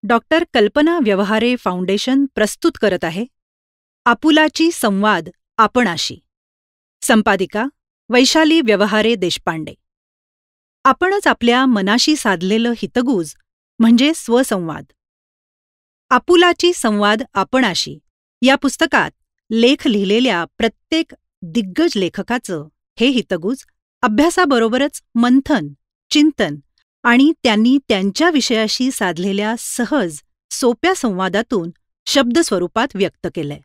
Doctor कल्पना Vyavahare foundation प्रस्तुत करत आहे आपुलाची संवाद आपणाशी. संपादिका वैशाली व्यवहारे देशपांडे. आपणच आपल्या मनाशी साधलेलं हितगुज म्हणजे स्वसंवाद. आपुलाची संवाद आपणाशी या पुस्तकात लेख लिहिलेल्या प्रत्येक दिग्गज लेखकाचं हे हितगुज अभ्यासाबरोबरच मंथन, चिंतन आणि त्यांनी त्यांच्या विषयाशी साधलेल्या सहज, सोप्या संवादातून शब्दस्वरूपात व्यक्त केलंय.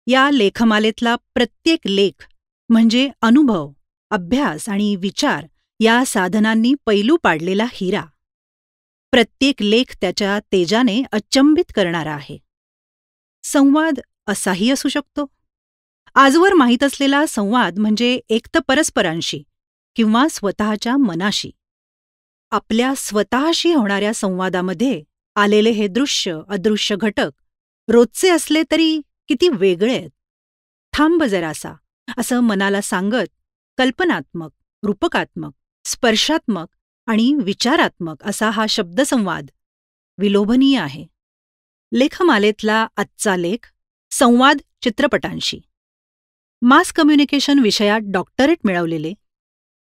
या लेखमालेतला प्रत्येक लेख म्हणजे अनुभव, अभ्यास आणि विचार या साधनांनी पैलू पाडलेला हिरा. प्रत्येक लेख त्याच्या तेजाने अचंबित करणारा आहे. संवाद असाही असू शकतो. आजवर माहीत असलेला संवाद म्हणजे एक तर परस्परांशी किंवा स्वतःच्या मनाशी. आपल्या स्वतःशी होणाऱ्या संवादामध्ये आलेले हे दृश्य अदृश्य घटक रोजचे असले तरी किती वेगळे आहेत. थांब जरासा असं मनाला सांगत कल्पनात्मक, रूपकात्मक, स्पर्शात्मक आणि विचारात्मक असा हा शब्दसंवाद विलोभनीय आहे. लेखमालेतला आजचा लेख संवाद चित्रपटांशी. मास कम्युनिकेशन विषयात डॉक्टरेट मिळवलेले,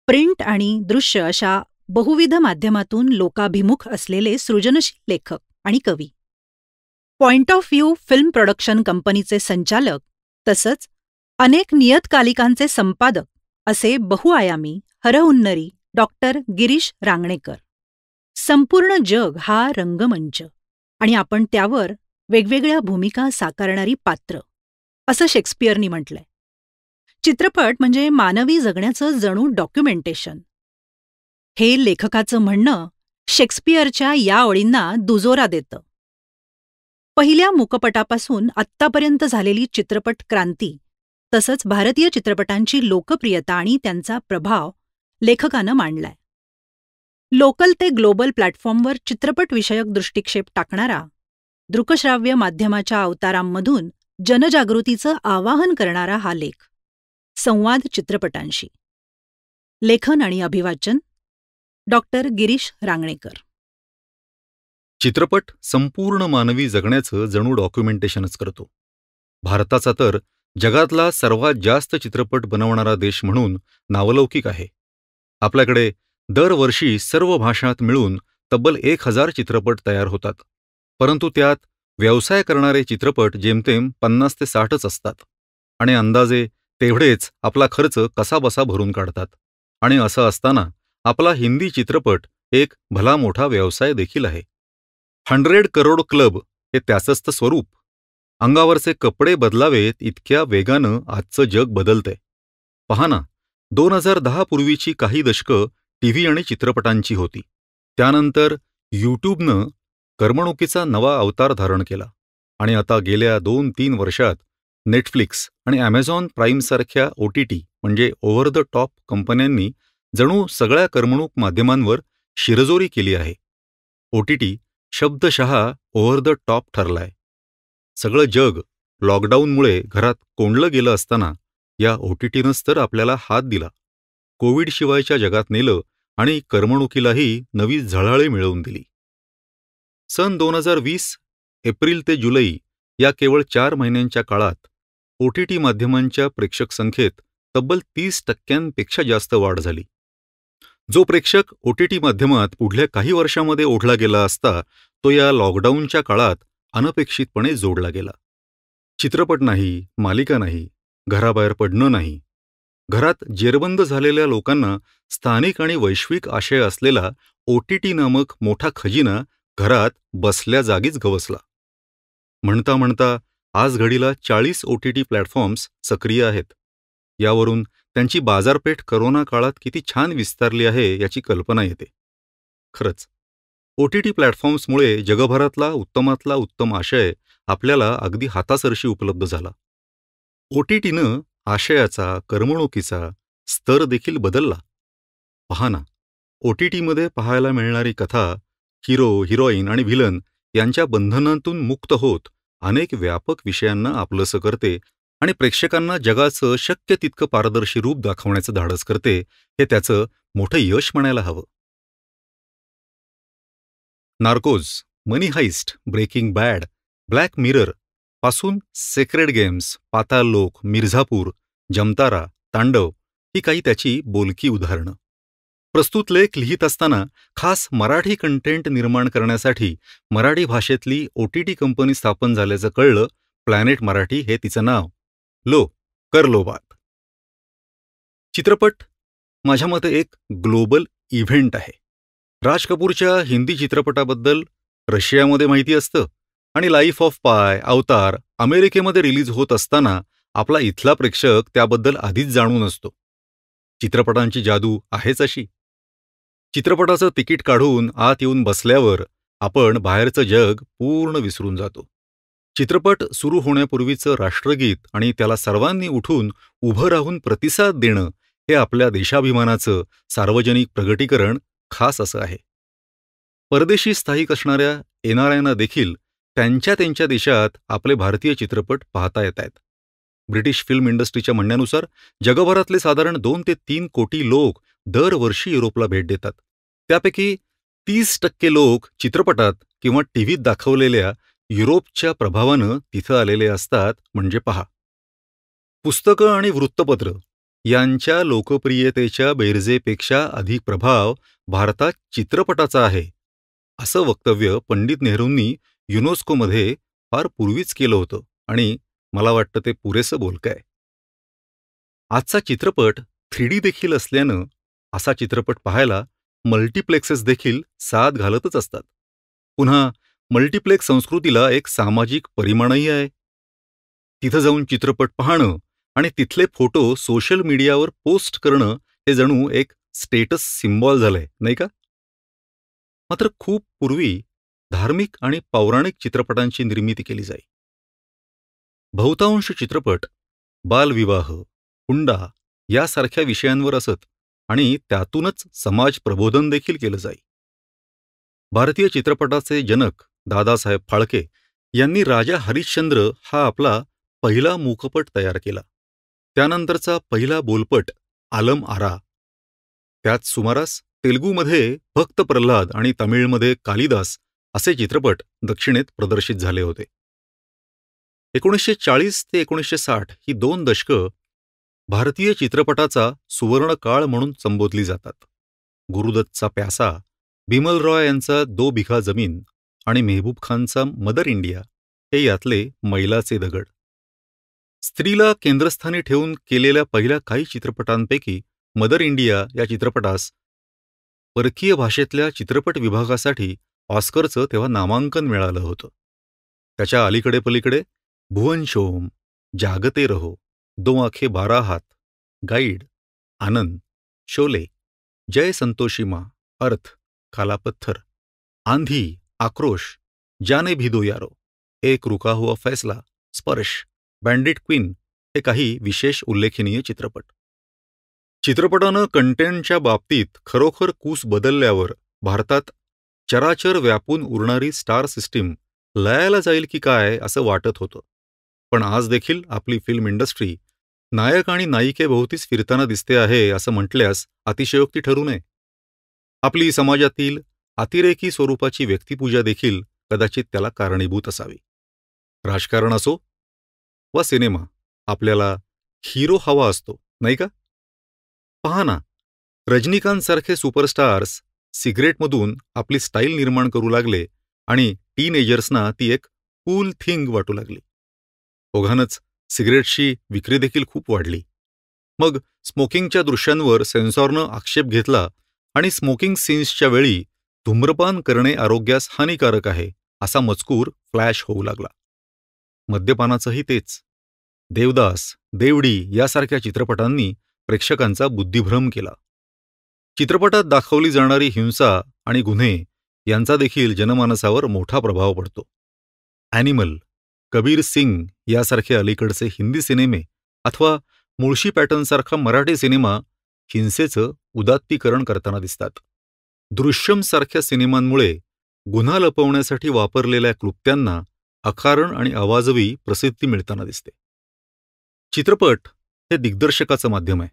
प्रिंट आणि दृश्य अशा बहुविध माध्यमातून लोकाभिमुख असलेले सृजनशील लेखक आणि कवी. Point of view film production कंपनीचे संचालक तसंच अनेक नियतकालिकांचे संपादक असे बहुआयामी हरहुन्नरी डॉक्टर गिरीश रांगणेकर. संपूर्ण जग हा रंगमंच आणि आपण त्यावर वेगवेगळ्या भूमिका साकारणारी पात्र असं शेक्सपियरनी म्हटलंय. चित्रपट म्हणजे मानवी जगण्याचं जणू डॉक्युमेंटेशन. हे लेखकाचं म्हणणं शेक्सपियरच्या या ओळींना दुजोरा देतं. पहिल्या मूकपटापासून आत्तापर्यंत झालेली चित्रपट क्रांती तसंच भारतीय चित्रपटांची लोकप्रियता आणि त्यांचा प्रभाव लेखकानं मांडलाय. लोकल ते ग्लोबल प्लॅटफॉर्मवर चित्रपटविषयक दृष्टिक्षेप टाकणारा, दृकश्राव्य माध्यमाच्या अवतारांमधून जनजागृतीचं आवाहन करणारा हा लेख संवाद चित्रपटांशी. लेखन आणि अभिवाचन डॉक्टर गिरीश रांगणेकर. चित्रपट संपूर्ण मानवी जगण्याचं जणू डॉक्युमेंटेशनच करतो. भारताचा तर जगातला सर्वात जास्त चित्रपट बनवणारा देश म्हणून नावलौकिक आहे. आपल्याकडे दरवर्षी सर्व भाषांत मिळून तब्बल 1000 चित्रपट तयार होतात. परंतु त्यात व्यवसाय करणारे चित्रपट जेमतेम 50 ते 60च असतात आणि अंदाजे तेवढेच आपला खर्च कसाबसा भरून काढतात. आणि असं असताना आपला हिंदी चित्रपट एक भला मोठा व्यवसाय देखील आहे. 100 करोड क्लब हे त्याचंच तर स्वरूप. अंगावरचे कपडे बदलावेत इतक्या वेगानं आजचं जग बदलतंय. पहा ना, 2010 पूर्वीची काही दशकं टीव्ही आणि चित्रपटांची होती. त्यानंतर यूट्यूबनं करमणुकीचा नवा अवतार धारण केला आणि आता गेल्या 2-3 वर्षात नेटफ्लिक्स आणि ॲमेझॉन प्राईमसारख्या OTT म्हणजे ओव्हर द टॉप कंपन्यांनी जणू सगळ्या करमणूक माध्यमांवर शिरजोरी केली आहे. OTT शब्दशः ओव्हर द टॉप ठरलाय. सगळं जग लॉकडाऊनमुळे घरात कोंडलं गेलं असताना या OTTनंच तर आपल्याला हात दिला, कोविडशिवायच्या जगात नेलं आणि करमणुकीलाही नवी झळाळी मिळवून दिली. सन 2020 एप्रिल ते जुलै या केवळ 4 महिन्यांच्या काळात OTT माध्यमांच्या प्रेक्षक संख्येत तब्बल 30% जास्त वाढ झाली. जो प्रेक्षक OTT माध्यमात पुढल्या काही वर्षांमध्ये ओढला गेला असता तो या लॉकडाऊनच्या काळात अनपेक्षितपणे जोडला गेला. चित्रपट नाही, मालिका नाही, घराबाहेर पडणं नाही. घरात जेरबंद झालेल्या लोकांना स्थानिक आणि वैश्विक आशय असलेला OTT नामक मोठा खजिना घरात बसल्या जागीच गवसला. म्हणता म्हणता आज घडीला 40 OTT प्लॅटफॉर्म्स सक्रिय आहेत. यावरून त्यांची बाजारपेठ करोना काळात किती छान विस्तारली आहे याची कल्पना येते. खरंच OTT प्लॅटफॉर्म्समुळे जगभरातला उत्तमातला उत्तम आशय आपल्याला अगदी हातासरशी उपलब्ध झाला. OTTनं आशयाचा, करमणुकीचा स्तर देखील बदलला. पहा ना, OTTमध्ये पाहायला मिळणारी कथा हिरो, हिरोईन आणि व्हिलन यांच्या बंधनातून मुक्त होत अनेक व्यापक विषयांना आपलंसं करते आणि प्रेक्षकांना जगाचं शक्य तितकं पारदर्शी रूप दाखवण्याचं धाडस करते. हे त्याचं मोठं यश म्हणायला हवं. Narcos Money Heist, Breaking Bad, Black Mirror पासून सेक्रेड गेम्स, पाताल लोक, मिर्झापूर, जमतारा, तांडव ही काही त्याची बोलकी उदाहरणं. प्रस्तुत लेख लिहित असताना खास मराठी कंटेंट निर्माण करण्यासाठी मराठी भाषेतली OTT कंपनी स्थापन झाल्याचं कळलं. प्लॅनेट मराठी हे तिचं नाव. लो कर लो बात. चित्रपट माझ्या मते एक ग्लोबल इव्हेंट आहे. राज कपूरच्या हिंदी चित्रपटाबद्दल रशियामध्ये माहिती असतं आणि लाईफ ऑफ पाय, अवतार अमेरिकेमध्ये रिलीज होत असताना आपला इथला प्रेक्षक त्याबद्दल आधीच जाणून असतो. चित्रपटांची जादू आहेच अशी. चित्रपटाचं तिकीट काढून आत येऊन बसल्यावर आपण बाहेरचं जग पूर्ण विसरून जातो. चित्रपट सुरू होण्यापूर्वीचं राष्ट्रगीत आणि त्याला सर्वांनी उठून उभं राहून प्रतिसाद देणं हे आपल्या देशाभिमानाचं सार्वजनिक प्रगटीकरण खास असं आहे. परदेशी स्थायिक असणाऱ्या NRIंना देखील त्यांच्या देशात आपले भारतीय चित्रपट पाहता येत आहेत. ब्रिटिश फिल्म इंडस्ट्रीच्या म्हणण्यानुसार जगभरातले साधारण 2 ते 3 कोटी लोक दरवर्षी युरोपला भेट देतात. त्यापैकी 30% लोक चित्रपटात किंवा टीव्हीत दाखवलेल्या युरोपच्या प्रभावानं तिथं आलेले असतात. म्हणजे पहा, पुस्तकं आणि वृत्तपत्र यांच्या लोकप्रियतेच्या बेरजेपेक्षा अधिक प्रभाव भारतात चित्रपटाचा आहे, असं वक्तव्य पंडित नेहरूंनी युनेस्कोमध्ये फार पूर्वीच केलं होतं आणि मला वाटतं ते पुरेसं बोलकं आहे. आजचा चित्रपट 3D देखील असल्यानं असा चित्रपट पाहायला मल्टिप्लेक्सेस देखील साथ घालतच असतात. पुन्हा मल्टिप्लेक्स संस्कृतीला एक सामाजिक परिमाणही आहे. तिथं जाऊन चित्रपट पाहणं आणि तिथले फोटो सोशल मीडियावर पोस्ट करणं हे जणू एक स्टेटस सिम्बॉल झालंय, नाही का? मात्र खूप पूर्वी धार्मिक आणि पौराणिक चित्रपटांची निर्मिती केली जाई. बहुतांश चित्रपट बालविवाह, हुंडा यासारख्या विषयांवर असत आणि त्यातूनच समाज प्रबोधन देखील केलं जाई. भारतीय चित्रपटाचे जनक दादासाहेब फाळके यांनी राजा हरिश्चंद्र हा आपला पहिला मूकपट तयार केला. त्यानंतरचा पहिला बोलपट आलम आरा. त्याच सुमारास तेलुगूमध्ये भक्त प्रल्हाद आणि तमिळमध्ये कालिदास असे चित्रपट दक्षिणेत प्रदर्शित झाले होते. 1940 ते 1960 ही 2 दशकं भारतीय चित्रपटाचा सुवर्ण काळ म्हणून संबोधली जातात. गुरुदत्तचा प्यासा, बिमल रॉय यांचा 2 बिघा जमीन आणि मेहबूब खानचा मदर इंडिया हे यातले मैलाचे दगड. स्त्रीला केंद्रस्थानी ठेवून केलेल्या पहिल्या काही चित्रपटांपैकी मदर इंडिया या चित्रपटास परकीय भाषेतल्या चित्रपट विभागासाठी ऑस्करचं तेव्हा नामांकन मिळालं होतं. त्याच्या अलीकडे पलीकडे भुवन शोम, जागते रहो, 2 आंखें 12 हात, गाईड, आनंद, शोले, जय संतोषी माँ, अर्थ, काला पत्थर, आंधी, आक्रोश, जाने भी दो यारो, एक रुका हुआ फैसला, स्पर्श, बँडिट क्वीन हे काही विशेष उल्लेखनीय चित्रपट. चित्रपटानं कंटेंटच्या बाबतीत खरोखर कूस बदलल्यावर भारतात चराचर व्यापून उरणारी स्टार सिस्टीम लयाला जाईल की काय असं वाटत होतं. पण आज देखील आपली फिल्म इंडस्ट्री नायक आणि नायिकेभोवतीच फिरताना दिसते आहे असं म्हटल्यास अतिशयोक्ती ठरू नये. आपली समाजातील अतिरेकी स्वरूपाची व्यक्तिपूजा देखील कदाचित त्याला कारणीभूत असावी. राजकारण असो वा सिनेमा, आपल्याला हिरो हवा असतो, नाही का? पहा ना, रजनीकांतसारखे सुपरस्टार्स सिगरेटमधून आपली स्टाईल निर्माण करू लागले आणि टीनएजर्सना ती एक कूल थिंग वाटू लागली. ओघानंच सिगरेटची विक्री देखील खूप वाढली. मग स्मोकिंगच्या दृश्यांवर सेन्सॉरनं आक्षेप घेतला आणि स्मोकिंग सीन्सच्या वेळी धूम्रपान करणे आरोग्यास हानिकारक आहे असा मजकूर फ्लॅश होऊ लागला. मद्यपानाचंही तेच. देवदास, देवडी यासारख्या चित्रपटांनी प्रेक्षकांचा बुद्धिभ्रम केला. चित्रपटात दाखवली जाणारी हिंसा आणि गुन्हे यांचा देखील जनमानसावर मोठा प्रभाव पडतो. ॲनिमल, कबीर सिंग यासारखे अलीकडचे हिंदी सिनेमे अथवा मुळशी पॅटर्नसारखा मराठी सिनेमा हिंसेचं उदात्तीकरण करताना दिसतात. दृश्यमसारख्या सिनेमांमुळे गुन्हा लपवण्यासाठी वापरलेल्या क्लुप्त्यांना अकारण आणि अवाजवी प्रसिद्धी मिळताना दिसते. चित्रपट हे दिग्दर्शकाचं माध्यम आहे.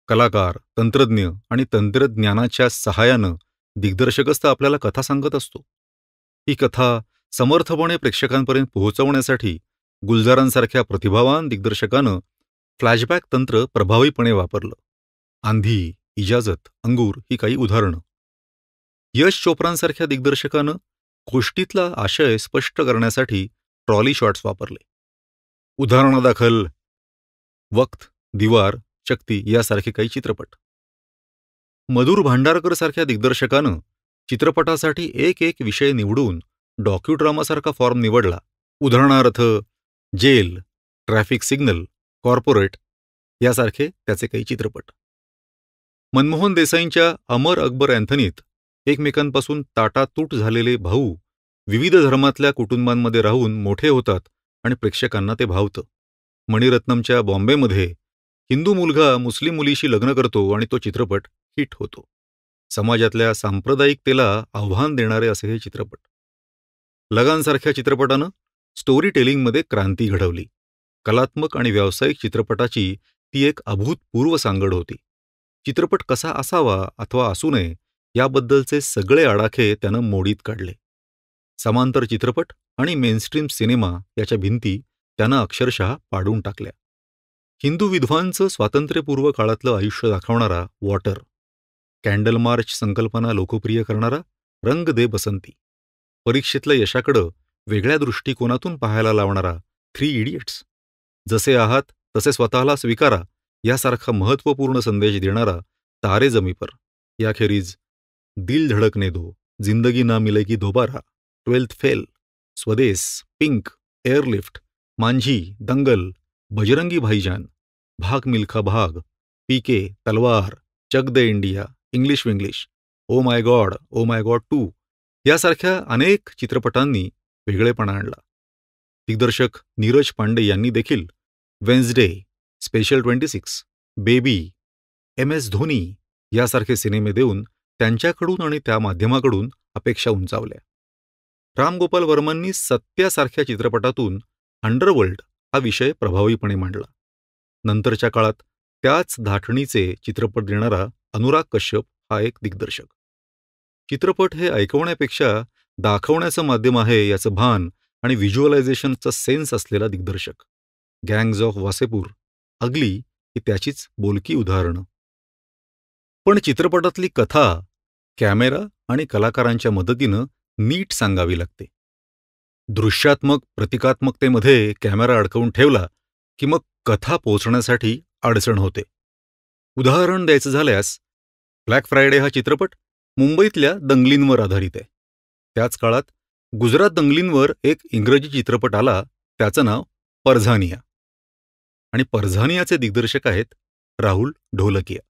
कलाकार, तंत्रज्ञ आणि तंत्रज्ञानाच्या सहाय्यानं दिग्दर्शकच तर आपल्याला कथा सांगत असतो. ही कथा समर्थपणे प्रेक्षकांपर्यंत पोहोचवण्यासाठी गुलजारांसारख्या प्रतिभावान दिग्दर्शकानं फ्लॅशबॅक तंत्र प्रभावीपणे वापरलं. आंधी, इजाजत, अंगूर ही काही उदाहरणं. यश चोप्रांसारख्या दिग्दर्शकानं गोष्टीतला आशय स्पष्ट करण्यासाठी ट्रॉली शॉट्स वापरले. उदाहरणादाखल वक्त, दीवार, शक्ती यासारखे काही चित्रपट. मधुर भांडारकर सारख्या दिग्दर्शकानं चित्रपटासाठी एक विषय निवडून डॉक्युड्रामासारखा फॉर्म निवडला. उदाहरणार्थ जेल, ट्रॅफिक सिग्नल, कॉर्पोरेट यासारखे त्याचे काही चित्रपट. मनमोहन देसाईंच्या अमर अकबर अँथनीत एकमेकांपासून ताटातूट झालेले भाऊ विविध धर्मातल्या कुटुंबांमध्ये राहून मोठे होतात आणि प्रेक्षकांना ते भावतं. मणिरत्नमच्या बॉम्बेमध्ये हिंदू मुलगा मुस्लिम मुलीशी लग्न करतो आणि तो चित्रपट हिट होतो. समाजातल्या सांप्रदायिकतेला आव्हान देणारे असे हे चित्रपट. लगानसारख्या चित्रपटानं स्टोरी टेलिंगमध्ये क्रांती घडवली. कलात्मक आणि व्यावसायिक चित्रपटाची ती एक अभूतपूर्व सांगड होती. चित्रपट कसा असावा अथवा असू नये याबद्दलचे सगळे आडाखे त्यानं मोडीत काढले. समांतर चित्रपट आणि मेनस्ट्रीम सिनेमा याच्या भिंती त्यानं अक्षरशः पाडून टाकल्या. हिंदू विधवांचं स्वातंत्र्यपूर्व काळातलं आयुष्य दाखवणारा वॉटर, कॅन्डल मार्च संकल्पना लोकप्रिय करणारा रंग दे बसंती, परीक्षेतल्या यशाकडं वेगळ्या दृष्टिकोनातून पाहायला लावणारा 3 इडियट्स, जसे आहात तसे स्वतःला स्वीकारा यासारखा महत्त्वपूर्ण संदेश देणारा तारे जमी पर, याखेरीज दिल धडकने दो, जिंदगी ना मिलेगी दोबारा, 12th फेल, स्वदेस, पिंक, एअरलिफ्ट, मांझी, दंगल, बजरंगी भाईजान, भाग Milkha Bhaag, PK, Talvar, Chak De India, English Vinglish, oh my god 2 यासारख्या अनेक चित्रपटांनी वेगळेपणा आणला. दिग्दर्शक नीरज पांडे यांनी देखील Wednesday, special 26, baby, MS Dhoni यासारखे सिनेमे देऊन त्यांच्याकडून आणि त्या माध्यमाकडून अपेक्षा उंचावल्या. राम गोपाल वर्मांनी सत्यासारख्या चित्रपटातून अंडरवर्ल्ड हा विषय प्रभावीपणे मांडला. नंतरच्या काळात त्याच धाटणीचे चित्रपट देणारा अनुराग कश्यप हा एक दिग्दर्शक. चित्रपट हे ऐकवण्यापेक्षा दाखवण्याचं माध्यम आहे याचं भान आणि व्हिज्युअलायझेशनचा सेन्स असलेला दिग्दर्शक. गँग्ज ऑफ वासेपूर, अगली ही त्याचीच बोलकी उदाहरणं. पण चित्रपटातली कथा कॅमेरा आणि कलाकारांच्या मदतीनं नीट सांगावी लागते. दृश्यात्मक प्रतिकात्मकतेमध्ये कॅमेरा अडकवून ठेवला की मग कथा पोचण्यासाठी अडचण होते. उदाहरण द्यायचं झाल्यास ब्लॅक फ्रायडे हा चित्रपट मुंबईतल्या दंगलींवर आधारित आहे. त्याच काळात गुजरात दंगलींवर एक इंग्रजी चित्रपट आला, त्याचं नाव परझानिया, आणि परझानियाचे दिग्दर्शक आहेत राहुल ढोलकिया.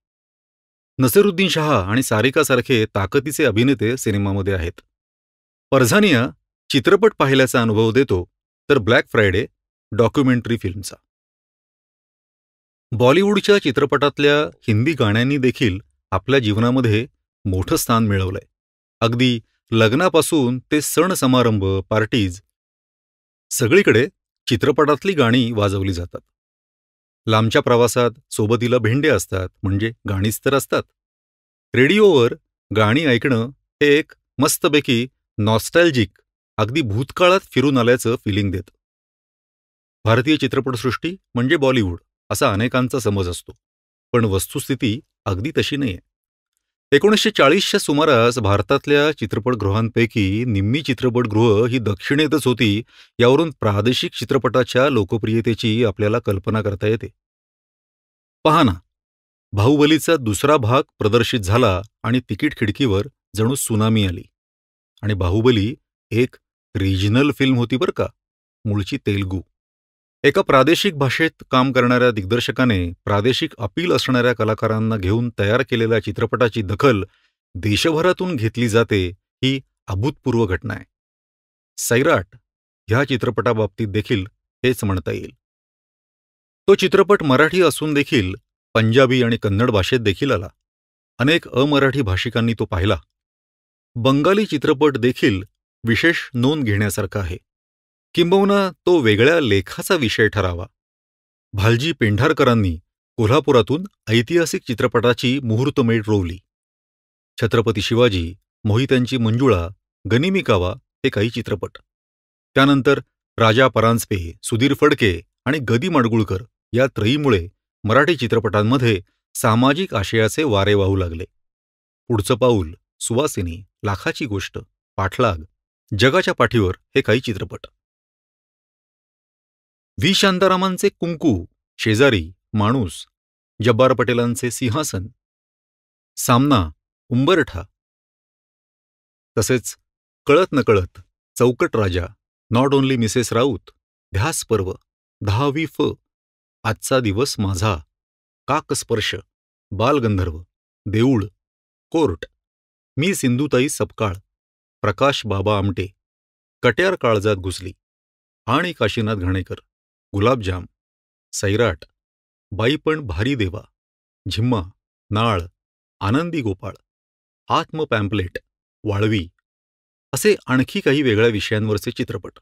नसीरुद्दीन शाह आणि सारिकासारखे ताकदीचे अभिनेते सिनेमामध्ये आहेत. परझानिया चित्रपट पाहिल्याचा अनुभव देतो, तर ब्लॅक फ्रायडे डॉक्युमेंटरी फिल्मचा. बॉलिवूडच्या चित्रपटातल्या हिंदी गाण्यांनी देखील आपल्या जीवनामध्ये मोठं स्थान मिळवलंय. अगदी लग्नापासून ते सण समारंभ, पार्टीज सगळीकडे चित्रपटातली गाणी वाजवली जातात. लांबच्या प्रवासात सोबतीला भेंडे असतात, म्हणजे गाणीच तर असतात. रेडिओवर गाणी ऐकणं हे एक मस्तपैकी नॉस्टॅल्जिक, अगदी भूतकाळात फिरून आल्याचं फिलिंग देतं. भारतीय चित्रपटसृष्टी म्हणजे बॉलिवूड असा अनेकांचा समज असतो, पण वस्तुस्थिती अगदी तशी नाहीये. 1940च्या सुमारास भारतातल्या चित्रपटगृहांपैकी निम्मी चित्रपटगृह ही दक्षिणेतच होती. यावरून प्रादेशिक चित्रपटाच्या लोकप्रियतेची आपल्याला कल्पना करता येते. पहा ना, बाहुबलीचा दुसरा भाग प्रदर्शित झाला आणि तिकीट खिडकीवर जणू सुनामी आली. आणि बाहुबली एक रिजनल फिल्म होती बरं का, मूळची तेलगू. एका प्रादेशिक भाषेत काम करणाऱ्या दिग्दर्शकाने प्रादेशिक अपील असणाऱ्या कलाकारांना घेऊन तयार केलेल्या चित्रपटाची दखल देशभरातून घेतली जाते, ही अभूतपूर्व घटना आहे. सैराट ह्या चित्रपटाबाबतीत देखील हेच म्हणता येईल. तो चित्रपट मराठी असून देखील पंजाबी आणि कन्नड भाषेत देखील आला. अनेक अमराठी भाषिकांनी तो पाहिला. बंगाली चित्रपट देखील विशेष नोंद घेण्यासारखा आहे. किंबहुना तो वेगळ्या लेखाचा विषय ठरावा. भालजी पेंढारकरांनी कोल्हापुरातून ऐतिहासिक चित्रपटाची मुहूर्तमेढ रोवली. छत्रपती शिवाजी, मोहित्यांची मंजुळा, गनिमी कावा हे काही चित्रपट. त्यानंतर राजा परांजपे, सुधीर फडके आणि गदी माडगुळकर या त्रयीमुळे मराठी चित्रपटांमध्ये सामाजिक आशयाचे वारे वाहू लागले. पुढचं पाऊल, सुवासिनी, लाखाची गोष्ट, पाठलाग, जगाच्या पाठीवर हे काही चित्रपट. व्ही शांतारामांचे कुंकू, शेजारी, माणूस, जब्बार पटेलांचे सिंहासन, सामना, उंबरठा, तसेच कळत नकळत, चौकट राजा, नॉट ओन्ली मिसेस राऊत, ध्यास पर्व, 10वी फ, आजचा दिवस माझा, काकस्पर्श, बालगंधर्व, देऊळ, कोर्ट, मी सिंधुताई सपकाळ, प्रकाश बाबा आमटे, कट्यार काळजात घुसली आणि काशीनाथ घाणेकर, गुलाबजाम, सैराट, बाईपण भारी देवा, झिम्मा, नाळ, आनंदी गोपाळ, आत्म पॅम्पलेट, वाळवी असे आणखी काही वेगळ्या विषयांवरचे चित्रपट.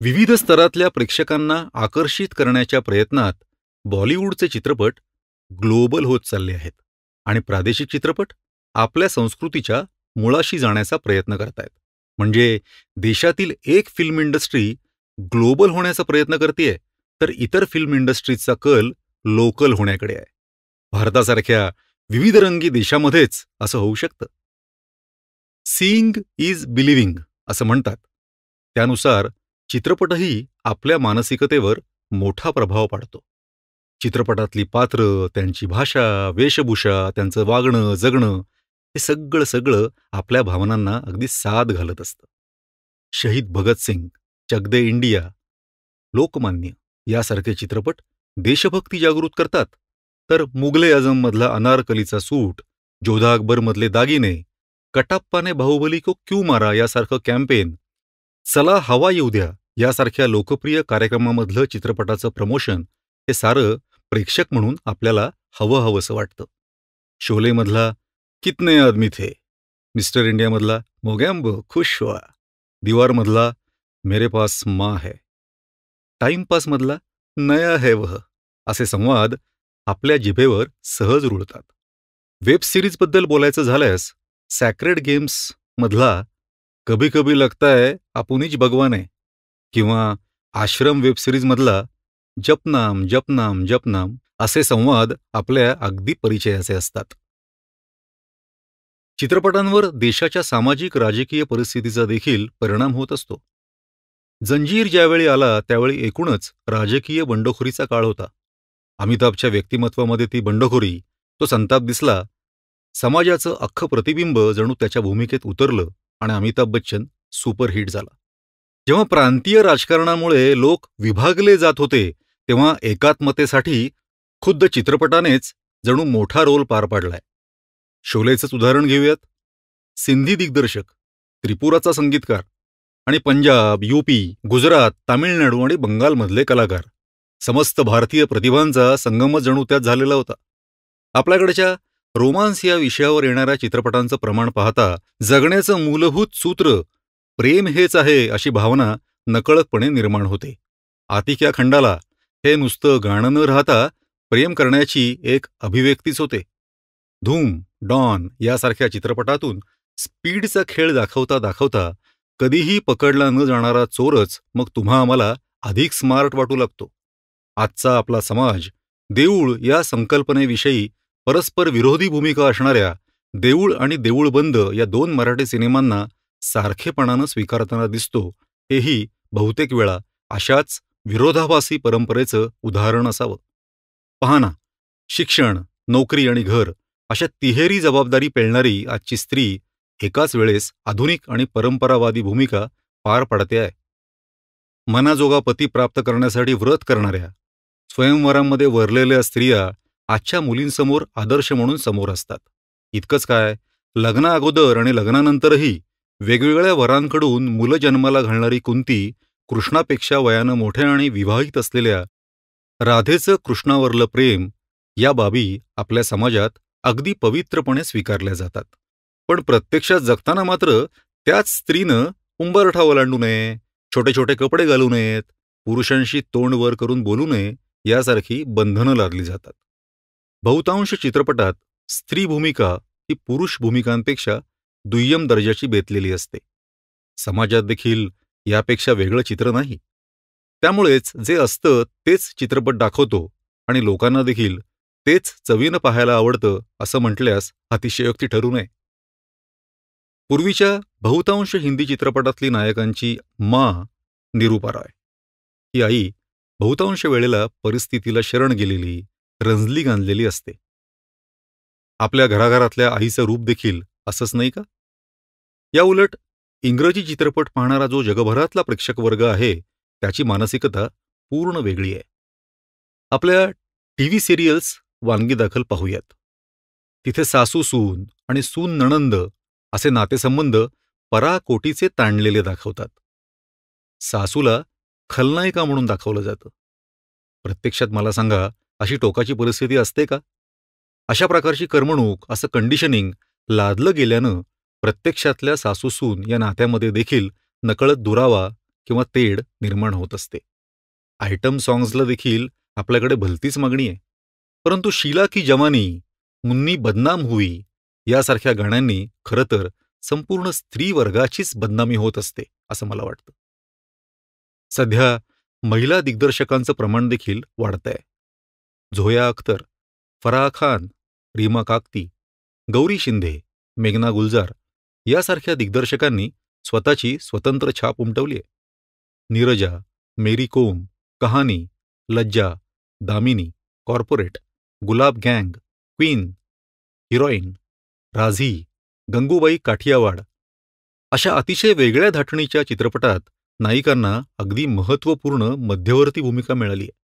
विविध स्तरातल्या प्रेक्षकांना आकर्षित करण्याच्या प्रयत्नात बॉलिवूडचे चित्रपट ग्लोबल होत चालले आहेत आणि प्रादेशिक चित्रपट आपल्या संस्कृतीच्या मुळाशी जाण्याचा प्रयत्न करतायत. म्हणजे देशातील एक फिल्म इंडस्ट्री ग्लोबल होण्याचा प्रयत्न करतेय, तर इतर फिल्म इंडस्ट्रीजचा कल लोकल होण्याकडे आहे. भारतासारख्या विविधरंगी देशामध्येच असं होऊ शकतं. सीइंग इज बिलिव्हिंग असं म्हणतात. त्यानुसार चित्रपटही आपल्या मानसिकतेवर मोठा प्रभाव पाडतो. चित्रपटातली पात्र, त्यांची भाषा, वेशभूषा, त्यांचं वागणं, जगणं हे सगळं आपल्या भावनांना अगदी साद घालत असतं. शहीद भगतसिंग, चक दे इंडिया, लोकमान्य यासारखे चित्रपट देशभक्ती जागृत करतात, तर मुघले आझममधला अनारकलीचा सूट, जोधा अकबरमधले दागिने, कटाप्पाने बाहुबली को क्यू मारा यासारखं कॅम्पेन, चला हवा येऊ द्या यासारख्या लोकप्रिय कार्यक्रमामधलं चित्रपटाचं प्रमोशन हे सारं प्रेक्षक म्हणून आपल्याला हवंसं वाटतं. शोलेमधला कितने आदमी थे, मिस्टर इंडियामधला मोगॅम्बो खुश हुआ, दीवारमधला मेरे पास माँ है, टाइमपासमधला नया है वह असे संवाद आपल्या जिभेवर सहज रुळतात. वेब सिरीजबद्दल बोलायचं झाल्यास सॅक्रेड गेम्स मधला कभी कभी लगता है आपुनीच भगवान आहे किंवा आश्रम वेब सिरीजमधला जपनाम जपनाम जपनाम असे संवाद आपल्या अगदी परिचयाचे असतात. चित्रपटांवर देशाच्या सामाजिक राजकीय परिस्थितीचा देखील परिणाम होत असतो. जंजीर ज्यावेळी आला त्यावेळी एकूणच राजकीय बंडखोरीचा काळ होता. अमिताभच्या व्यक्तिमत्वामध्ये ती बंडखोरी, तो संताप दिसला. समाजाचं अख्खं प्रतिबिंब जणू त्याच्या भूमिकेत उतरलं आणि अमिताभ बच्चन सुपरहिट झाला. जेव्हा प्रांतीय राजकारणामुळे लोक विभागले जात होते तेव्हा एकात्मतेसाठी खुद्द चित्रपटानेच जणू मोठा रोल पार पाडलाय. शोलेचंच उदाहरण घेऊयात. सिंधी दिग्दर्शक, त्रिपुराचा संगीतकार आणि पंजाब, यूपी, गुजरात, तामिळनाडू आणि बंगालमधले कलाकार, समस्त भारतीय प्रतिभांचा संगमच जणू त्यात झालेला होता. आपल्याकडच्या रोमांस या विषयावर येणाऱ्या चित्रपटांचं प्रमाण पाहता जगण्याचं मूलभूत सूत्र प्रेम हेच आहे अशी भावना नकळतपणे निर्माण होते. आतिक या खंडाला हे नुसतं गाणं न राहता प्रेम करण्याची एक अभिव्यक्तीच होते. धूम, डॉन यासारख्या चित्रपटातून स्पीडचा खेळ दाखवता दाखवता कधीही पकडला न जाणारा चोरच मग तुम्हा आम्हाला अधिक स्मार्ट वाटू लागतो. आजचा आपला समाज देऊळ या संकल्पनेविषयी परस्पर विरोधी भूमिका असणाऱ्या देऊळ आणि देऊळबंद या 2 मराठी सिनेमांना सारखेपणानं स्वीकारताना दिसतो. हेही बहुतेक वेळा अशाच विरोधाभासी परंपरेचं उदाहरण असावं. पहा ना, शिक्षण, नोकरी आणि घर अशा तिहेरी जबाबदारी पेलणारी आजची स्त्री एकाच वेळेस आधुनिक आणि परंपरावादी भूमिका पार पाडते आहे. मनाजोगा पती प्राप्त करण्यासाठी व्रत करणाऱ्या, स्वयंवरामध्ये वरलेल्या स्त्रिया आजच्या मुलींसमोर आदर्श म्हणून समोर असतात. इतकंच काय, लग्ना अगोदर आणि लग्नानंतरही वेगवेगळ्या वरांकडून मुलं जन्माला घालणारी कुंती कृष्णापेक्षा वयानं मोठ्या आणि विवाहित असलेल्या राधेचं कृष्णावरलं प्रेम या बाबी आपल्या समाजात अगदी पवित्रपणे स्वीकारल्या जातात. पण प्रत्यक्षात जगताना मात्र त्याच स्त्रीनं उंबरठा ओलांडू नये, छोटे छोटे कपडे घालू नयेत, पुरुषांशी तोंड वर करून बोलू नये यासारखी बंधनं लादली जातात. बहुतांश चित्रपटात स्त्री भूमिका ही पुरुष भूमिकांपेक्षा दुय्यम दर्जाची बेतलेली असते. समाजात देखील यापेक्षा वेगळं चित्र नाही. त्यामुळेच जे असतं तेच चित्रपट दाखवतो आणि लोकांना देखील तेच चवीनं पाहायला आवडतं असं म्हटल्यास अतिशयोक्ती ठरू नये. पूर्वीच्या बहुतांश हिंदी चित्रपटातली नायकांची माँ निरूपा रॉय ही आई बहुतांश वेळेला परिस्थितीला शरण गेलेली, रंजली गांजलेली असते. आपल्या घराघरातल्या आईचं रूप देखील असंच नाही का? या उलट इंग्रजी चित्रपट पाहणारा जो जगभरातला प्रेक्षक वर्ग आहे त्याची मानसिकता पूर्ण वेगळी आहे. आपल्या टीव्ही सिरियल्स वानगी दाखल पाहूयात. तिथे सासू सून आणि सून नणंद असे नातेसंबंध पराकोटीचे ताणलेले दाखवतात. सासूला खलनायिका म्हणून दाखवलं जातं. प्रत्यक्षात मला सांगा, अशी टोकाची परिस्थिती असते का? अशा प्रकारची करमणूक, असं कंडिशनिंग लादलं गेल्यानं प्रत्यक्षातल्या सासूसून या नात्यामध्ये देखील नकळत दुरावा किंवा तेढ निर्माण होत असते. आयटम सॉंग्सला देखील आपल्याकडे भलतीच मागणी आहे. परंतु शीला की जवानी, मुन्नी बदनाम हुई यासारख्या गाण्यांनी खरं तर संपूर्ण स्त्री वर्गाचीच बदनामी होत असते असं मला वाटतं. सध्या महिला दिग्दर्शकांचं प्रमाण देखील वाढतंय. झोया अख्तर, फराह खान, रीमा काकती, गौरी शिंदे, मेघना गुलजार यासारख्या दिग्दर्शकांनी स्वतःची स्वतंत्र छाप उमटवली आहे. नीरजा, मेरी कोम, कहानी, लज्जा, दामिनी, कॉर्पोरेट, गुलाब गँग, क्वीन, हिरोईन, राझी, गंगूबाई काठियावाड अशा अतिशय वेगळ्या धाटणीच्या चित्रपटात नायिकांना अगदी महत्त्वपूर्ण मध्यवर्ती भूमिका मिळाली आहे.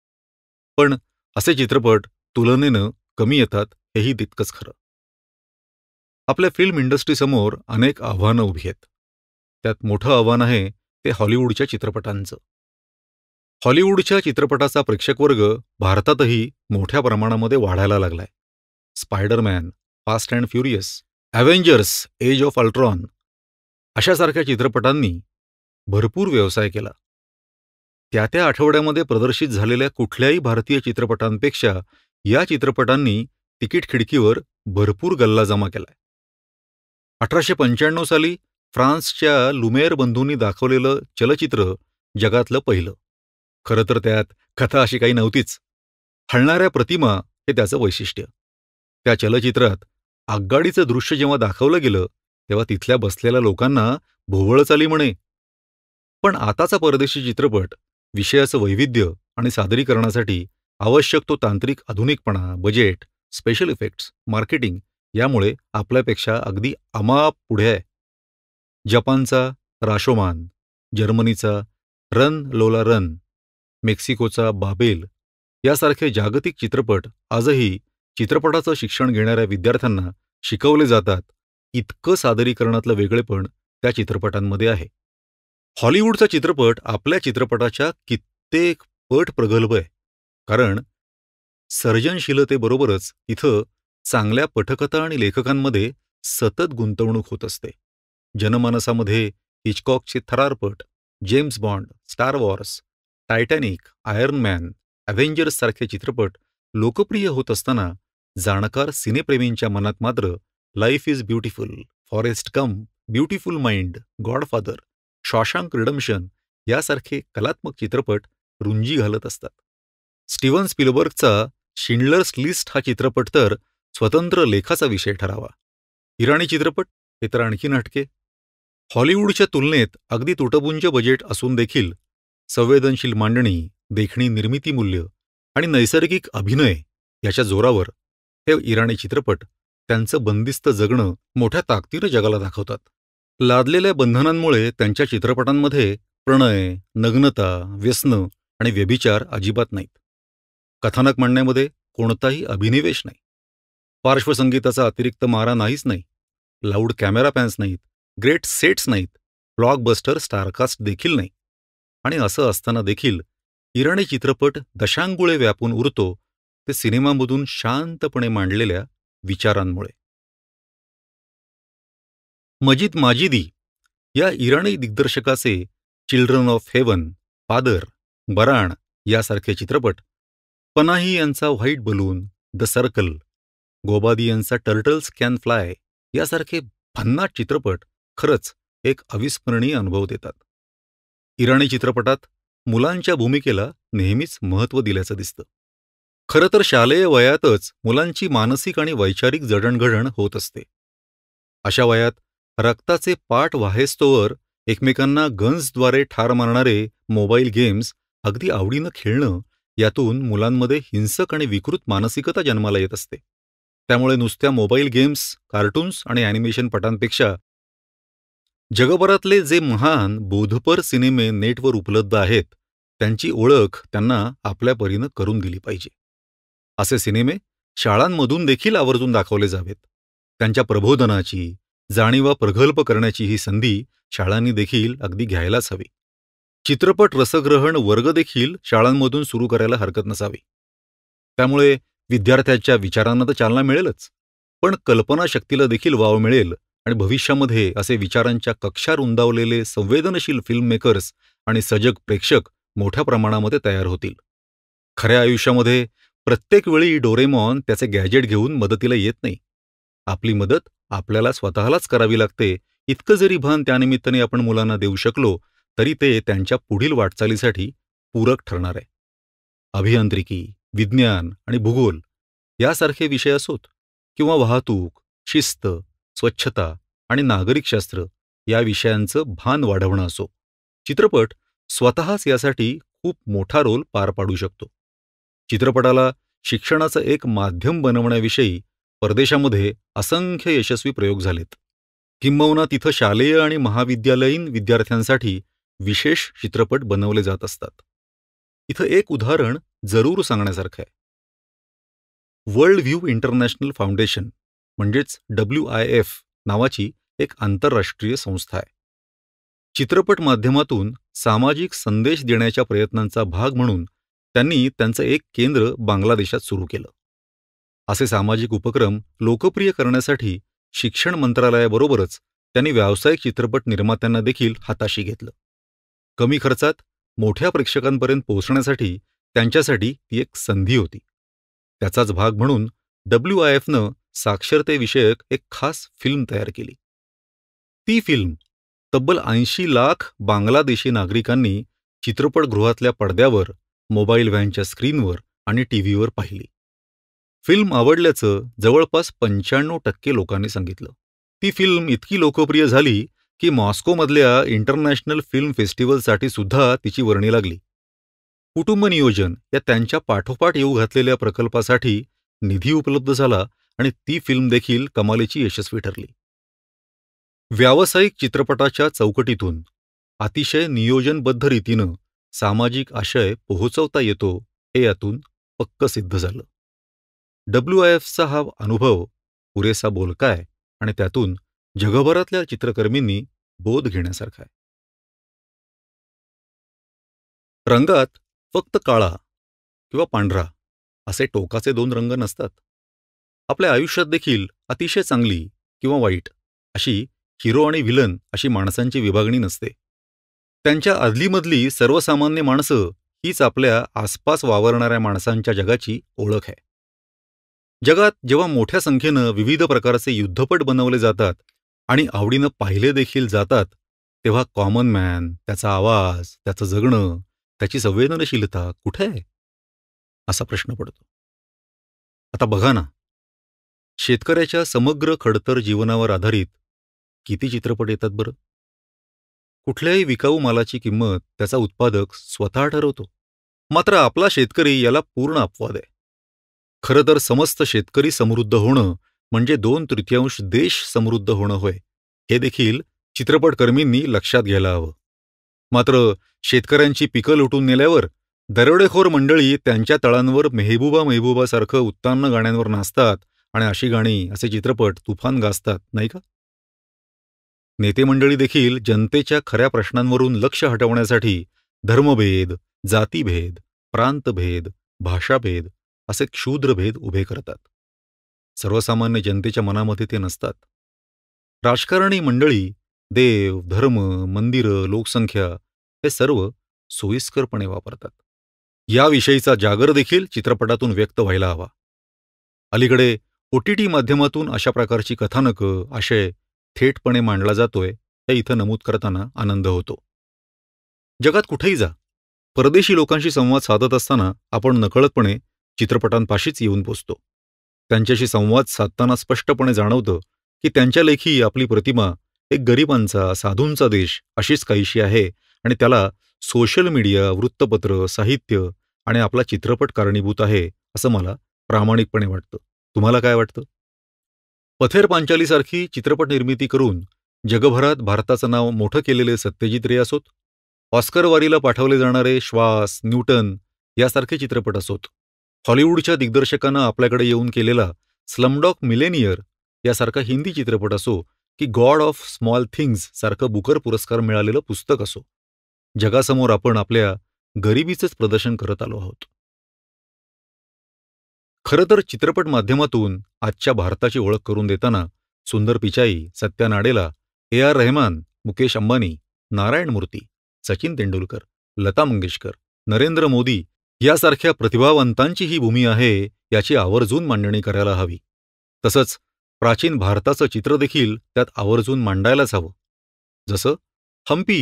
पण असे चित्रपट तुलनेनं कमी येतात हेही तितकंच खरं. आपल्या फिल्म इंडस्ट्रीसमोर अनेक आव्हानं उभी आहेत. त्यात मोठं आव्हान आहे ते हॉलिवूडच्या चित्रपटांचं. हॉलिवूडच्या चित्रपटाचा प्रेक्षकवर्ग भारतातही मोठ्या प्रमाणामध्ये वाढायला लागलाय. Spiderman, Fast and Furious, Avengers, Age of Ultron अशासारख्या चित्रपटांनी भरपूर व्यवसाय केला. त्या त्या आठवड्यामध्ये प्रदर्शित झालेल्या कुठल्याही भारतीय चित्रपटांपेक्षा या चित्रपटांनी तिकीट खिडकीवर भरपूर गल्ला जमा केलाय. 1895 साली फ्रान्सच्या लुमेर बंधूंनी दाखवलेलं चलचित्र जगातलं पहिलं. खरं तर त्यात कथा अशी काही नव्हतीच. हलणाऱ्या प्रतिमा हे त्याचं वैशिष्ट्य. त्या चलचित्रात आगगाडीचं दृश्य जेव्हा दाखवलं गेलं तेव्हा तिथल्या बसलेल्या लोकांना भोवळच आली म्हणे. पण आताचा परदेशी चित्रपट विषयाचं वैविध्य आणि सादरीकरणासाठी आवश्यक तो तांत्रिक आधुनिकपणा, बजेट, स्पेशल इफेक्ट्स, मार्केटिंग यामुळे आपल्यापेक्षा अगदी अमाप पुढे आहे. जपानचा राशोमान, जर्मनीचा रन लोला रन, मेक्सिकोचा बाबेल यासारखे जागतिक चित्रपट आजही चित्रपटाचं शिक्षण घेणाऱ्या विद्यार्थ्यांना शिकवले जातात. इतकं सादरीकरणातलं वेगळेपण त्या चित्रपटांमध्ये आहे. हॉलिवूडचा चित्रपट आपल्या चित्रपटाच्या कित्येक पट प्रगल्भ आहे. कारण सर्जनशीलतेबरोबरच इथं चांगल्या पटकथा आणि लेखकांमध्ये सतत गुंतवणूक होत असते. जनमानसामध्ये हिचकॉकचे थरारपट, James Bond, Star Wars, Titanic, Iron Man, Avengers सारखे चित्रपट लोकप्रिय होत असताना जाणकार सिनेप्रेमींच्या मनात मात्र Life is Beautiful, Forrest Gump, Beautiful Mind, Godfather, Shawshank Redemption यासारखे कलात्मक चित्रपट रुंजी घालत असतात. स्टीव्हन स्पिलबर्गचा शिंडलर्स लिस्ट हा चित्रपट तर स्वतंत्र लेखाचा विषय ठरावा. इराणी चित्रपट हे तर आणखी नाटके. हॉलिवूडच्या तुलनेत अगदी तुटपुंज बजेट असून देखील संवेदनशील मांडणी, देखणी निर्मिती मूल्य आणि नैसर्गिक अभिनय याच्या जोरावर हे इराणी चित्रपट त्यांचं बंदिस्त जगणं मोठ्या ताकदीनं जगाला दाखवतात. लादलेल्या बंधनांमुळे त्यांच्या चित्रपटांमध्ये प्रणय, नग्नता, व्यसन आणि व्यभिचार अजिबात नाहीत. कथानक मांडण्यामध्ये कोणताही अभिनिवेश नाही. पार्श्वसंगीताचा अतिरिक्त मारा नाहीच नाही. लाऊड कॅमेरा पॅन्स नाहीत. ग्रेट सेट्स नाहीत. ब्लॉकबस्टर स्टारकास्ट देखील नाही. आणि असं असताना देखील इराणी चित्रपट दशांगुळे व्यापून उरतो ते सिनेमामधून शांतपणे मांडलेल्या विचारांमुळे. मजिद माजिदी या इराणी दिग्दर्शकाचे Children of Heaven, Father, Baran यासारखे चित्रपट, पनाही यांचा White Balloon, the Circle, Ghobadi यांचा टर्टल्स कॅन फ्लाय यासारखे भन्नाट चित्रपट खरंच एक अविस्मरणीय अनुभव देतात. इराणी चित्रपटात मुलांच्या भूमिकेला नेहमीच महत्त्व दिल्याचं दिसतं. खरं तर शालेय वयातच मुलांची मानसिक आणि वैचारिक जडणघडण होत असते. अशा वयात रक्ताचे पाठ वाहेस्तोवर एकमेकांना गन्सद्वारे ठार मारणारे मोबाईल गेम्स अगदी आवडीनं खेळणं, यातून मुलांमध्ये हिंसक आणि विकृत मानसिकता जन्माला येत असते. त्यामुळे नुसत्या मोबाईल गेम्स, कार्टून्स आणि ॲनिमेशन पटांपेक्षा जगभरातले जे महान बोधपर सिनेमे नेटवर उपलब्ध आहेत, त्यांची ओळख त्यांना आपल्या परीनं करून दिली पाहिजे. असे सिनेमे शाळांमधून देखील आवर्जून दाखवले जावेत. त्यांच्या प्रबोधनाची, जाणीवा प्रगल्भ करण्याची ही संधी शाळांनी देखील अगदी घ्यायलाच हवी. चित्रपट रसग्रहण वर्ग देखील शाळांमधून सुरू करायला हरकत नसावी. त्यामुळे विद्यार्थ्यांच्या विचारांना तर चालना मिळेलच, पण कल्पनाशक्तीला देखील वाव मिळेल आणि भविष्यामध्ये असे विचारांच्या कक्षा रुंदावलेले संवेदनशील फिल्ममेकर्स आणि सजग प्रेक्षक मोठ्या प्रमाणामध्ये तयार होतील. खऱ्या आयुष्यामध्ये प्रत्येक वेळी डोरेमॉन त्याचे गॅजेट घेऊन मदतीला येत नाही. आपली मदत आपल्याला स्वतःलाच करावी लागते. इतकं जरी भान त्यानिमित्ताने आपण मुलांना देऊ शकलो तरी ते त्यांच्या पुढील वाटचालीसाठी पूरक ठरणार आहे. अभियांत्रिकी, विज्ञान आणि भूगोल यासारखे विषय असोत किंवा वाहतूक, शिस्त, स्वच्छता आणि नागरिकशास्त्र या विषयांचं भान वाढवणं असो, चित्रपट स्वतःच यासाठी खूप मोठा रोल पार पाडू शकतो. चित्रपटाला शिक्षणाचं एक माध्यम बनवण्याविषयी परदेशामध्ये असंख्य यशस्वी प्रयोग झालेत. किंबहुना तिथं शालेय आणि महाविद्यालयीन विद्यार्थ्यांसाठी विशेष चित्रपट बनवले जात असतात. इथं एक उदाहरण जरूर सांगण्यासारखं आहे. वर्ल्ड व्ह्यू इंटरनॅशनल फाउंडेशन म्हणजेच WIF नावाची एक आंतरराष्ट्रीय संस्था आहे. चित्रपट माध्यमातून सामाजिक संदेश देण्याच्या प्रयत्नांचा भाग म्हणून त्यांनी त्यांचं एक केंद्र बांगलादेशात सुरू केलं. असे सामाजिक उपक्रम लोकप्रिय करण्यासाठी शिक्षण मंत्रालयाबरोबरच त्यांनी व्यावसायिक चित्रपट निर्मात्यांना देखील हाताशी घेतलं. कमी खर्चात मोठ्या प्रेक्षकांपर्यंत पोहोचण्यासाठी त्यांच्यासाठी ती एक संधी होती. त्याचाच भाग म्हणून WIFनं साक्षरतेविषयक एक खास फिल्म तयार केली. ती फिल्म तब्बल 80 लाख बांगलादेशी नागरिकांनी चित्रपटगृहातल्या पडद्यावर, मोबाईल व्हॅनच्या स्क्रीनवर आणि टीव्हीवर पाहिली. फिल्म आवडल्याचं जवळपास 95% लोकांनी सांगितलं. ती फिल्म इतकी लोकप्रिय झाली की मॉस्कोमधल्या इंटरनॅशनल फिल्म फेस्टिवलसाठी सुद्धा तिची वर्णी लागली. कुटुंब नियोजन या त्यांच्या पाठोपाठ येऊ घातलेल्या प्रकल्पासाठी निधी उपलब्ध झाला आणि ती फिल्म देखील कमालीची यशस्वी ठरली. व्यावसायिक चित्रपटाच्या चौकटीतून अतिशय नियोजनबद्ध रीतीनं सामाजिक आशय पोहोचवता येतो हे यातून पक्क सिद्ध झालं. WIFचा हा अनुभव पुरेसा बोलका आहे आणि त्यातून जगभरातल्या चित्रकर्मींनी बोध घेण्यासारखा आहे. रंगात फक्त काळा किंवा पांढरा असे टोकाचे 2 रंग नसतात. आपल्या आयुष्यात देखील अतिशय चांगली किंवा वाईट अशी हिरो आणि व्हिलन अशी माणसांची विभागणी नसते. त्यांच्या अदलीमधली सर्वसामान्य माणसं हीच आपल्या आसपास वावरणाऱ्या माणसांच्या जगाची ओळख आहे. जगात जेव्हा मोठ्या संख्येनं विविध प्रकारचे युद्धपट बनवले जातात आणि आवडीनं पाहिले देखील जातात, तेव्हा कॉमन मॅन, त्याचा आवाज, त्याचं जगणं, त्याची संवेदनशीलता कुठे आहे असा प्रश्न पडतो. आता बघा ना, शेतकऱ्याच्या समग्र खडतर जीवनावर आधारित किती चित्रपट येतात बरं. कुठल्याही विकाऊ मालाची किंमत त्याचा उत्पादक स्वतः ठरवतो. मात्र आपला शेतकरी याला पूर्ण अपवाद आहे. खरं तर समस्त शेतकरी समृद्ध होणं म्हणजे 2/3 देश समृद्ध होणं होय, हे देखील चित्रपटकर्मींनी लक्षात घ्यायला हवं. मात्र शेतकऱ्यांची पिकं लुटून नेल्यावर दरोडेखोर मंडळी त्यांच्या तळांवर मेहबूबा मेहबूबासारखं उत्तान्न गाण्यांवर नाचतात आणि अशी गाणी, असे चित्रपट तुफान गाजतात, नाही का? नेते मंडळी देखील जनतेच्या खऱ्या प्रश्नांवरून लक्ष हटवण्यासाठी धर्मभेद, जातीभेद, प्रांतभेद, भाषाभेद असे क्षुद्रभेद उभे करतात. सर्वसामान्य जनतेच्या मनामध्ये ते नसतात. राजकारणी मंडळी देव, धर्म, मंदिरं, लोकसंख्या हे सर्व सोयीस्करपणे वापरतात. याविषयीचा जागर देखील चित्रपटातून व्यक्त व्हायला हवा. अलीकडे OTT माध्यमातून अशा प्रकारची कथानकं, आशय थेटपणे मांडला जातोय हे इथं नमूद करताना आनंद होतो. जगात कुठेही जा, परदेशी लोकांशी संवाद साधत असताना आपण नकळतपणे चित्रपटांपाशीच येऊन पोचतो. त्यांच्याशी संवाद साधताना स्पष्टपणे जाणवतं की त्यांच्या लेखी आपली प्रतिमा एक गरिबांचा, साधूंचा देश अशीच काहीशी आहे आणि त्याला सोशल मीडिया, वृत्तपत्र, साहित्य आणि आपला चित्रपट कारणीभूत आहे, असं मला प्रामाणिकपणे वाटतं. तुम्हाला काय वाटतं? पथेर पांचालीसारखी चित्रपट निर्मिती करून जगभरात भारताचं नाव मोठं केलेले सत्यजित रे असोत, ऑस्कर वारीला पाठवले जाणारे श्वास, न्यूटन यासारखे चित्रपट असोत, हॉलिवूडच्या दिग्दर्शकानं आपल्याकडे येऊन केलेला स्लमडॉग मिलेनियर यासारखा हिंदी चित्रपट असो की गॉड ऑफ स्मॉल थिंग्स सारखं बुकर पुरस्कार मिळालेलं पुस्तक असो, जगासमोर आपण आपल्या गरिबीचंच प्रदर्शन करत आलो आहोत. खरं तर चित्रपट माध्यमातून आजच्या भारताची ओळख करून देताना सुंदर पिचाई, सत्या नाडेला, ए.आर. रहमान, मुकेश अंबानी, नारायण मूर्ती, सचिन तेंडुलकर, लता मंगेशकर, नरेंद्र मोदी यासारख्या प्रतिभावंतांची ही भूमी आहे याची आवर्जून मांडणी करायला हवी. तसंच प्राचीन भारताचं चित्र देखील त्यात आवर्जून मांडायलाच हवं. जसं हम्पी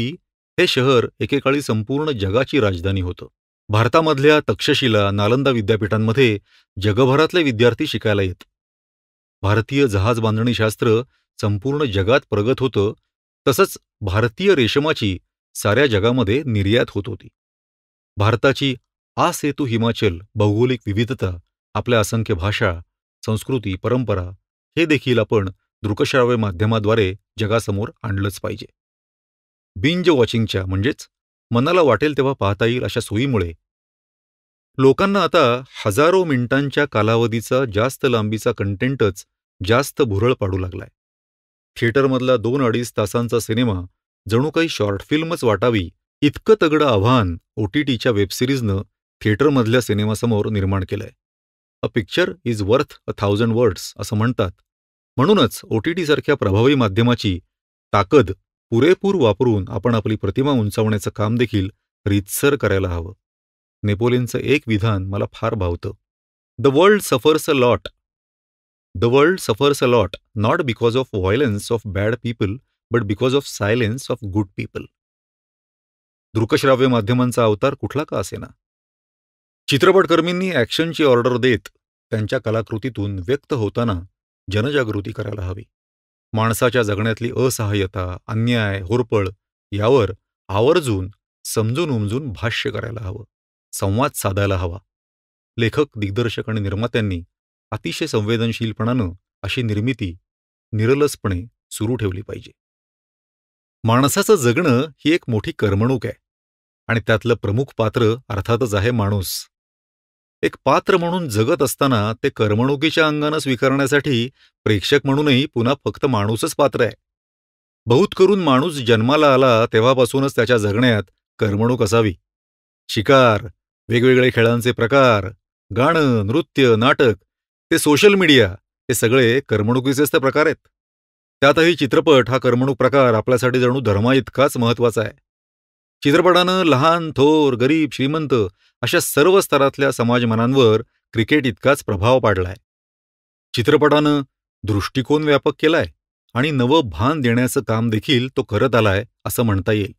हे शहर एकेकाळी संपूर्ण जगाची राजधानी होतं. भारतामधल्या तक्षशिला, नालंदा विद्यापीठांमध्ये जगभरातले विद्यार्थी शिकायला येत. भारतीय जहाज बांधणी शास्त्र संपूर्ण जगात प्रगत होतं. तसंच भारतीय रेशमाची साऱ्या जगामध्ये निर्यात होत होती. भारताची आ सेतू हिमाचल भौगोलिक विविधता, आपल्या असंख्य भाषा, संस्कृती, परंपरा हे देखील आपण दृकश्राव्य माध्यमाद्वारे जगासमोर आणलंच पाहिजे. बिंज वॉचिंगच्या म्हणजेच मनाला वाटेल तेव्हा पाहता येईल अशा सोयीमुळे लोकांना आता हजारो मिनिटांच्या कालावधीचा जास्त लांबीचा कंटेंटच जास्त भुरळ पाडू लागलाय. थिएटरमधला 2-2.5 तासांचा सिनेमा जणू काही शॉर्ट फिल्मच वाटावी इतकं तगडं आव्हान OTTच्या वेबसिरीजनं थिएटरमधल्या सिनेमासमोर निर्माण केलंय. A picture is worth 1,000 words असं म्हणतात. म्हणूनच OTT सारख्या प्रभावी माध्यमाची ताकद पुरेपूर वापरून आपण आपली प्रतिमा उंचावण्याचं काम देखील रीतसर करायला हवं. नेपोलियनचं एक विधान मला फार भावतं. The world suffers a lot. The world suffers a lot not because of violence of bad people but because of silence of good people. दृकश्राव्य माध्यमांचा अवतार कुठला का असेना, चित्रपटकर्मींनी ॲक्शनची ऑर्डर देत त्यांच्या कलाकृतीतून व्यक्त होताना जनजागृती करायला हवी. माणसाच्या जगण्यातली असहाय्यता, अन्याय, होरपळ यावर आवर्जून समजून उमजून भाष्य करायला हवं, संवाद साधायला हवा. लेखक, दिग्दर्शक आणि निर्मात्यांनी अतिशय संवेदनशीलपणानं अशी निर्मिती निरलसपणे सुरू ठेवली पाहिजे. माणसाचं जगणं ही एक मोठी करमणूक आहे आणि त्यातलं प्रमुख पात्र अर्थातच आहे माणूस. एक पात्र म्हणून जगत असताना ते करमणुकीच्या अंगानं स्वीकारण्यासाठी प्रेक्षक म्हणूनही पुन्हा फक्त माणूसच पात्र आहे. बहुत करून माणूस जन्माला आला तेव्हापासूनच त्याच्या जगण्यात करमणूक असावी. शिकार, वेगवेगळे खेळांचे प्रकार, गाणं, नृत्य, नाटक, ते सोशल मीडिया हे सगळे करमणुकीचेच ते प्रकार आहेत. त्यातही चित्रपट हा करमणूक प्रकार आपल्यासाठी जणू धर्माइतकाच महत्त्वाचा आहे. चित्रपटानं लहान, थोर, गरीब, श्रीमंत अशा सर्व स्तरातल्या समाजमनांवर क्रिकेट इतकाच प्रभाव पाडलाय. चित्रपटानं दृष्टिकोन व्यापक केलाय आणि नवं भान देण्याचं काम देखील तो करत आलाय असं म्हणता येईल.